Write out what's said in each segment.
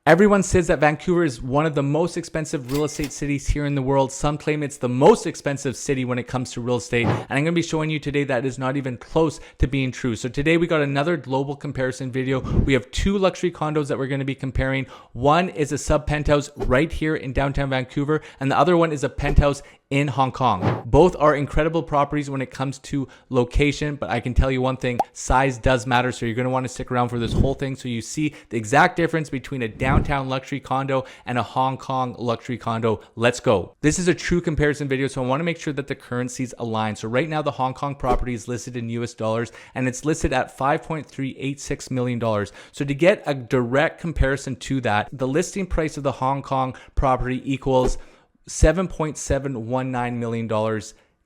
Everyone says that Vancouver is one of the most expensive real estate cities here in the world. Some claim it's the most expensive city when it comes to real estate. And I'm going to be showing you today that is not even close to being true. So today we got another global comparison video. We have two luxury condos that we're going to be comparing. One is a sub penthouse right here in downtown Vancouver, and the other one is a penthouse in Hong Kong. Both are incredible properties when it comes to location, but I can tell you one thing, size does matter. So you're going to want to stick around for this whole thing so you see the exact difference between a downtown luxury condo and a Hong Kong luxury condo. Let's go. This is a true comparison video, so I want to make sure that the currencies align. So right now the Hong Kong property is listed in US dollars and it's listed at $5.386 million. So to get a direct comparison to that, the listing price of the Hong Kong property equals $7.719 million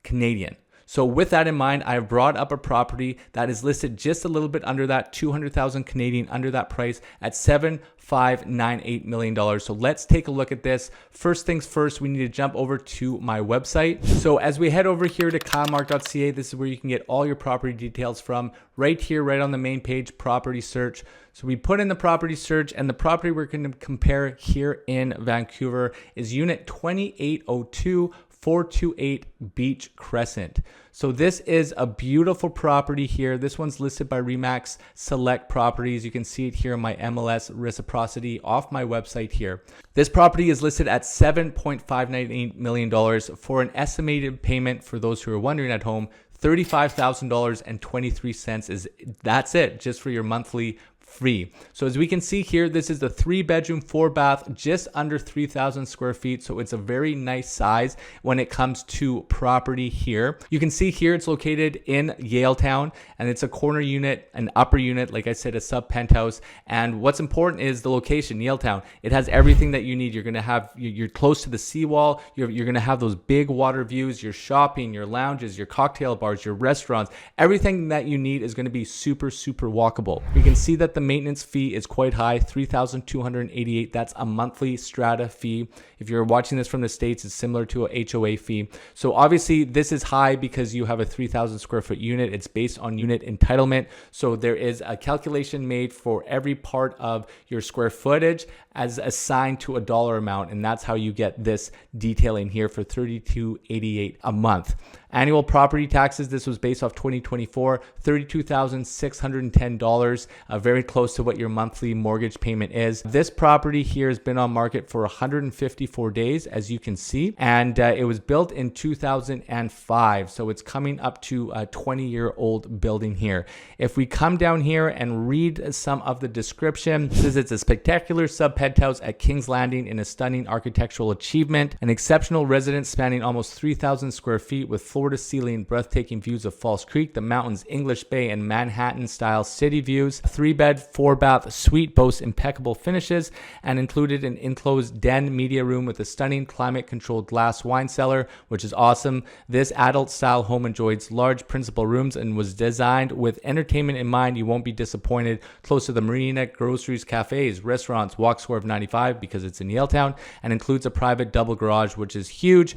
Canadian. So with that in mind, I've brought up a property that is listed just a little bit under that, 200,000 Canadian under that price at $7.598 million. So let's take a look at this. First things first, we need to jump over to my website. So as we head over here to kylemark.ca, this is where you can get all your property details from. Right here, right on the main page, property search. So we put in the property search, and the property we're going to compare here in Vancouver is unit 2802 428 Beach Crescent. So this is a beautiful property here. This one's listed by Remax Select Properties. You can see it here in my MLS reciprocity off my website here. This property is listed at $7.598 million for an estimated payment, for those who are wondering at home, $35,000.23 that's it, just for your monthly free. So as we can see here, this is the 3-bedroom, 4-bath, just under 3,000 square feet. So it's a very nice size when it comes to property here. You can see here it's located in Yaletown, and it's a corner unit, an upper unit, like I said, a sub penthouse. And what's important is the location, Yaletown. It has everything that you need. You're going to have, you're close to the seawall. You're going to have those big water views, your shopping, your lounges, your cocktail bars, your restaurants. Everything that you need is going to be super, super walkable. You can see that the maintenance fee is quite high, $3,288. That's a monthly strata fee. If you're watching this from the States, it's similar to a HOA fee. So obviously this is high because you have a 3,000 square foot unit. It's based on unit entitlement. So there is a calculation made for every part of your square footage as assigned to a dollar amount. And that's how you get this detailing here for $32.88 a month. Annual property taxes, this was based off 2024, $32,610, very close to what your monthly mortgage payment is. This property here has been on market for 154 days, as you can see, and it was built in 2005, so it's coming up to a 20-year-old building here. If we come down here and read some of the description, it says it's a spectacular sub-penthouse at King's Landing in a stunning architectural achievement, an exceptional residence spanning almost 3,000 square feet with floor-to-ceiling breathtaking views of Falls Creek, the mountains, English Bay, and Manhattan-style city views. 3-bed, 4-bath suite boasts impeccable finishes and included an enclosed den media room with a stunning climate-controlled glass wine cellar, which is awesome. This adult-style home enjoys large principal rooms and was designed with entertainment in mind. You won't be disappointed. Close to the marina, groceries, cafes, restaurants, walk score of 95 because it's in Yaletown, and includes a private double garage, which is huge.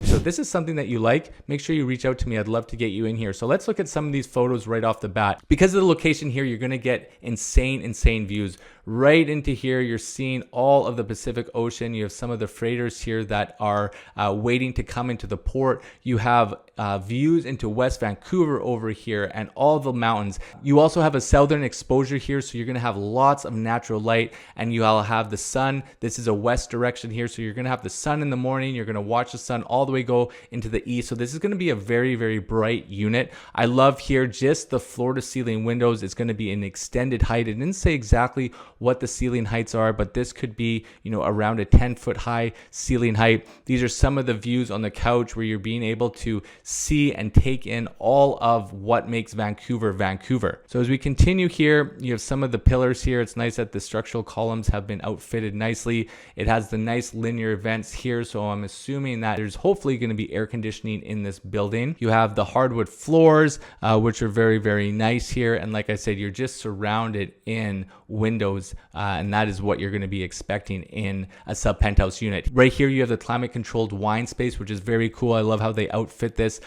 So if this is something that you like, make sure you reach out to me. I'd love to get you in here. So let's look at some of these photos right off the bat. Because of the location here, you're going to get insane views. right into here. You're seeing all of the Pacific Ocean. You have some of the freighters here that are waiting to come into the port. You have views into West Vancouver over here and all the mountains. You also have a southern exposure here, so you're going to have lots of natural light, and you'll have the sun. This is a west direction here, so you're going to have the sun in the morning. You're going to watch the sun all the way go into the east. So this is going to be a very, very bright unit. I love here just the floor to ceiling windows. It's going to be an extended height. It didn't say exactly what the ceiling heights are, but this could be, around a 10-foot high ceiling height. These are some of the views on the couch where you're being able to see and take in all of what makes Vancouver, Vancouver. So as we continue here, you have some of the pillars here. It's nice that the structural columns have been outfitted nicely. It has the nice linear vents here, so I'm assuming that there's hopefully going to be air conditioning in this building. You have the hardwood floors, which are very, very nice here. And like I said, you're just surrounded in windows, and that is what you're going to be expecting in a sub penthouse unit. Right here, you have the climate controlled wine space, which is very cool. I love how they outfit this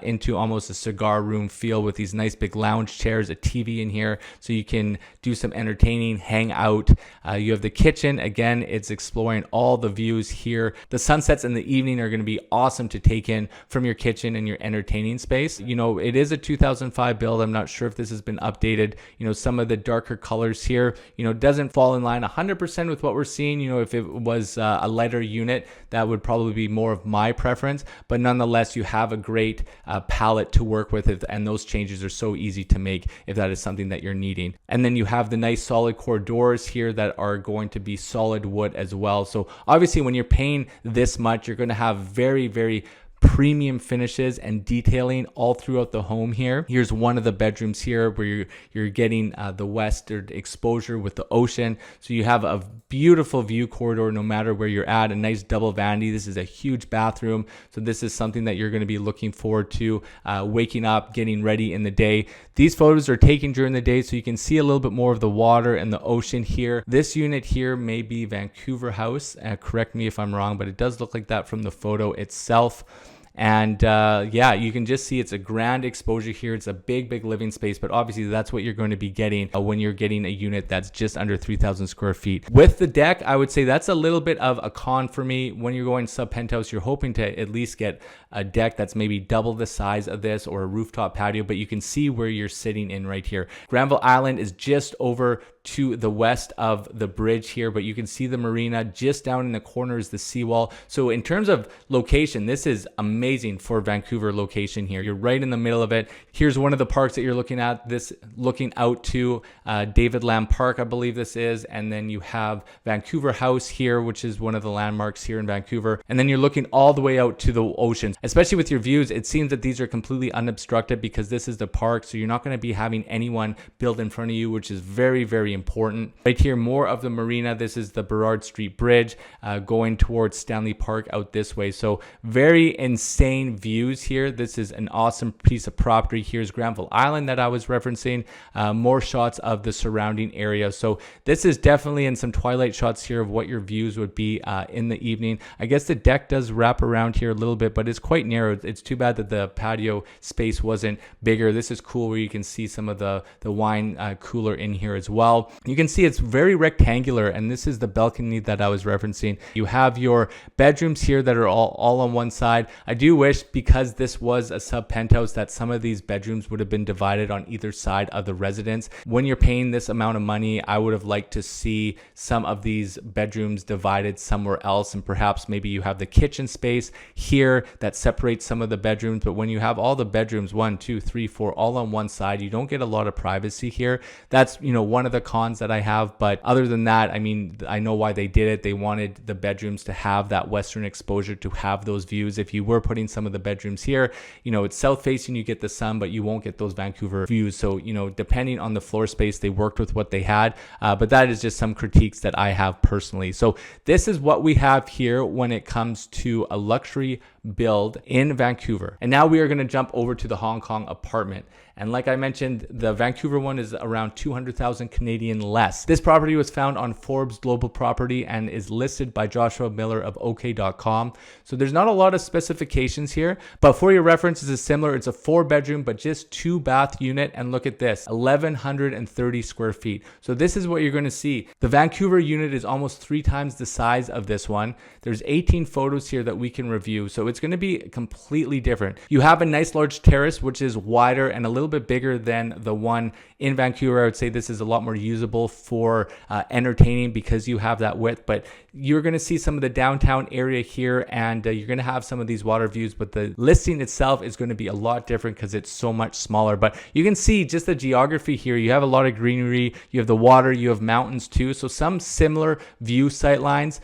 into almost a cigar room feel with these nice big lounge chairs, a TV in here, so you can do some entertaining, hang out. You have the kitchen. Again, it's exploring all the views here. The sunsets in the evening are going to be awesome to take in from your kitchen and your entertaining space. It is a 2005 build. I'm not sure if this has been updated. Some of the darker colors here, doesn't fall in line 100% with what we're seeing. If it was a lighter unit, that would probably be more of my preference, but nonetheless, you have a great palette to work with, and those changes are so easy to make if that is something that you're needing. And then you have the nice solid core doors here that are going to be solid wood as well. So obviously when you're paying this much, you're going to have very, very premium finishes and detailing all throughout the home here. Here's one of the bedrooms here where you're getting the western exposure with the ocean. So you have a beautiful view corridor no matter where you're at, a nice double vanity. This is a huge bathroom. So this is something that you're going to be looking forward to waking up, getting ready in the day. These photos are taken during the day, so you can see a little bit more of the water and the ocean here. This unit here may be Vancouver House. Correct me if I'm wrong, but it does look like that from the photo itself. And yeah, you can just see it's a grand exposure here. It's a big, big living space, but obviously that's what you're going to be getting when you're getting a unit that's just under 3,000 square feet. With the deck, I would say that's a little bit of a con for me. When you're going sub penthouse, you're hoping to at least get a deck that's maybe double the size of this, or a rooftop patio, but you can see where you're sitting in right here. Granville Island is just over to the west of the bridge here, but you can see the marina. Just down in the corner is the seawall. So in terms of location, this is amazing for Vancouver location here. You're right in the middle of it. Here's one of the parks that you're looking at, this looking out to David Lamb Park, I believe this is, and then you have Vancouver House here, which is one of the landmarks here in Vancouver, and then you're looking all the way out to the ocean. Especially with your views, it seems that these are completely unobstructed because this is the park, so you're not going to be having anyone build in front of you, which is very, very important. Right here, more of the marina. This is the Burrard Street Bridge going towards Stanley Park out this way. So very insane views here. This is an awesome piece of property. Here's Granville Island that I was referencing. More shots of the surrounding area. So this is definitely in some twilight shots here of what your views would be in the evening. I guess the deck does wrap around here a little bit, but it's quite narrow. It's too bad that the patio space wasn't bigger. This is cool where you can see some of the wine cooler in here as well. You can see it's very rectangular, and this is the balcony that I was referencing. You have your bedrooms here that are all on one side. I do wish, because this was a sub penthouse, that some of these bedrooms would have been divided on either side of the residence. When you're paying this amount of money, I would have liked to see some of these bedrooms divided somewhere else, and perhaps maybe you have the kitchen space here that separates some of the bedrooms. But when you have all the bedrooms, 1, 2, 3, 4, all on one side, you don't get a lot of privacy here. That's, one of the cons that I have. But other than that, I mean, I know why they did it. They wanted the bedrooms to have that western exposure, to have those views. If you were putting some of the bedrooms here, it's south facing, you get the sun, but you won't get those Vancouver views. So, depending on the floor space, they worked with what they had. But that is just some critiques that I have personally. So this is what we have here when it comes to a luxury build in Vancouver. And now we are going to jump over to the Hong Kong apartment. And like I mentioned, the Vancouver one is around 200,000 Canadian less. This property was found on Forbes Global Property and is listed by Joshua Miller of OK.com. So there's not a lot of specifications here, but for your reference, this is similar. It's a 4-bedroom, but just 2-bath unit. And look at this, 1,130 square feet. So this is what you're going to see. The Vancouver unit is almost 3 times the size of this one. There's 18 photos here that we can review. So it's going to be completely different. You have a nice large terrace, which is wider and a little bit bigger than the one in Vancouver. I would say this is a lot more usable for entertaining because you have that width, but you're going to see some of the downtown area here, and you're going to have some of these water views, but the listing itself is going to be a lot different because it's so much smaller. But you can see just the geography here. You have a lot of greenery, you have the water, you have mountains too. So some similar view sight lines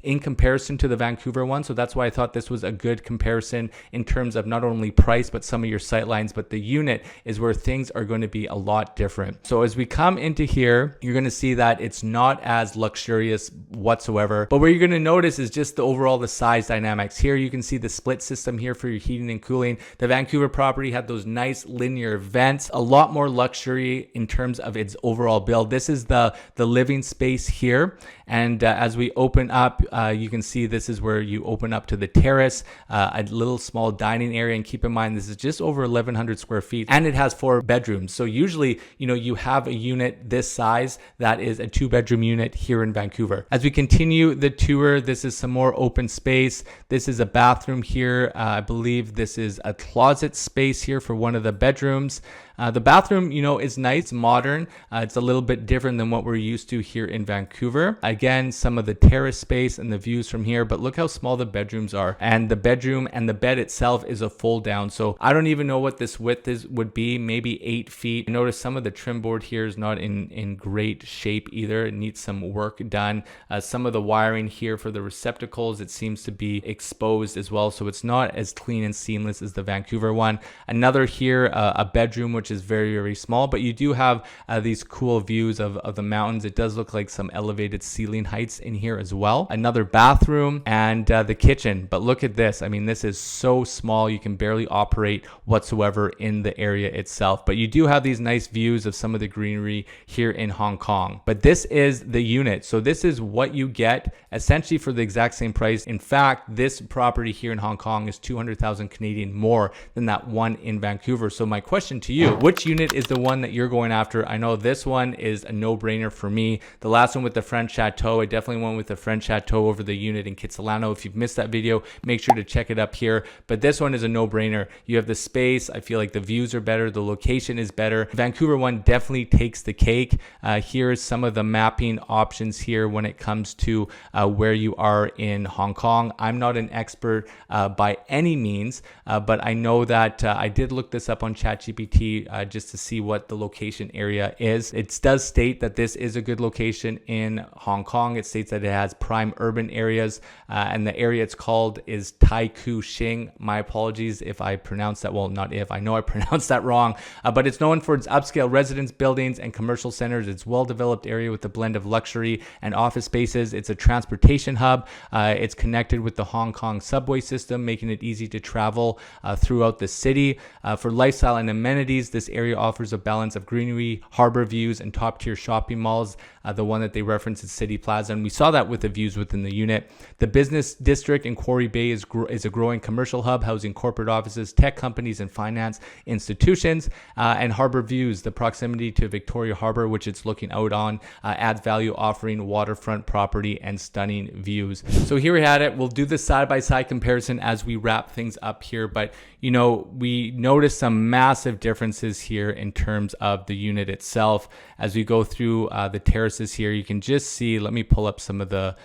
in comparison to the Vancouver one. So that's why I thought this was a good comparison in terms of not only price, but some of your sight lines, but the unit is where things are going to be a lot different. So as we come into here, you're going to see that it's not as luxurious whatsoever, but what you're going to notice is just the size dynamics. Here you can see the split system here for your heating and cooling. The Vancouver property had those nice linear vents, a lot more luxury in terms of its overall build. This is the living space here, and as we open up, you can see this is where you open up to the terrace, a little small dining area. And keep in mind, this is just over 1,100 square feet, and it has 4 bedrooms. So usually, you have a unit this size that is a 2-bedroom unit here in Vancouver. As we continue the tour, this is some more open space. This is a bathroom here. I believe this is a closet space here for one of the bedrooms. The bathroom, is nice, modern. It's a little bit different than what we're used to here in Vancouver. Again, some of the terrace space and the views from here, but look how small the bedrooms are. And the bedroom and the bed itself is a fold down. So I don't even know what this width would be, maybe 8 feet. Notice some of the trim board here is not in great shape either. It needs some work done. Some of the wiring here for the receptacles, it seems to be exposed as well. So it's not as clean and seamless as the Vancouver one. Another here, a bedroom, which is very, very small, but you do have these cool views of the mountains. It does look like some elevated ceiling heights in here as well. Another bathroom and the kitchen, but look at this. I mean, this is so small, you can barely operate whatsoever in the area itself, but you do have these nice views of some of the greenery here in Hong Kong. But this is the unit. So this is what you get essentially for the exact same price. In fact, this property here in Hong Kong is 200,000 Canadian more than that one in Vancouver. So my question to you, which unit is the one that you're going after? I know this one is a no-brainer for me. The last one with the French Chateau, I definitely went with the French Chateau over the unit in Kitsilano. If you've missed that video, make sure to check it up here. But this one is a no-brainer. You have the space. I feel like the views are better. The location is better. Vancouver one definitely takes the cake. Here's some of the mapping options here when it comes to where you are in Hong Kong. I'm not an expert by any means, but I know that I did look this up on ChatGPT just to see what the location area is. It does state that this is a good location in Hong Kong. It states that it has prime urban areas, and the area it's called is Tai Kwu Shing. My apologies if I pronounced that, well, not if, I know I pronounced that wrong, but it's known for its upscale residence buildings and commercial centers. It's well-developed area with a blend of luxury and office spaces. It's a transportation hub. It's connected with the Hong Kong subway system, making it easy to travel throughout the city. For lifestyle and amenities, this area offers a balance of greenery, harbor views, and top-tier shopping malls. The one that they reference is City Plaza, and we saw that with the views within the unit. The business district in Quarry Bay is a growing commercial hub, housing corporate offices, tech companies, and finance institutions. And harbor views, the proximity to Victoria Harbor, which it's looking out on, adds value, offering waterfront property and stunning views. So here we had it. We'll do the side-by-side comparison as we wrap things up here, but we noticed some massive differences here in terms of the unit itself. As we go through the terraces here, you can just see, let me pull up some of the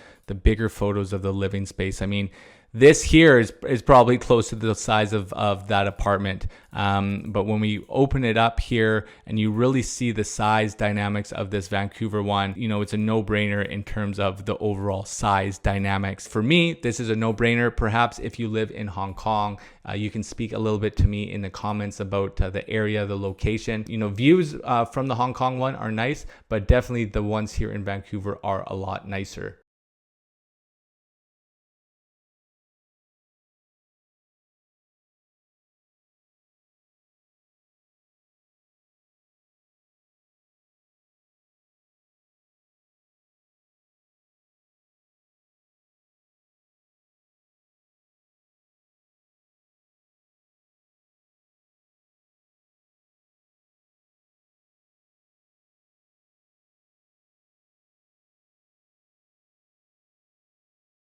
bigger photos of the living space. I mean, this here is probably close to the size of that apartment. But when we open it up here and you really see the size dynamics of this Vancouver one, it's a no-brainer in terms of the overall size dynamics. For me, this is a no-brainer. Perhaps if you live in Hong Kong, you can speak a little bit to me in the comments about the area, the location. Views from the Hong Kong one are nice, but definitely the ones here in Vancouver are a lot nicer.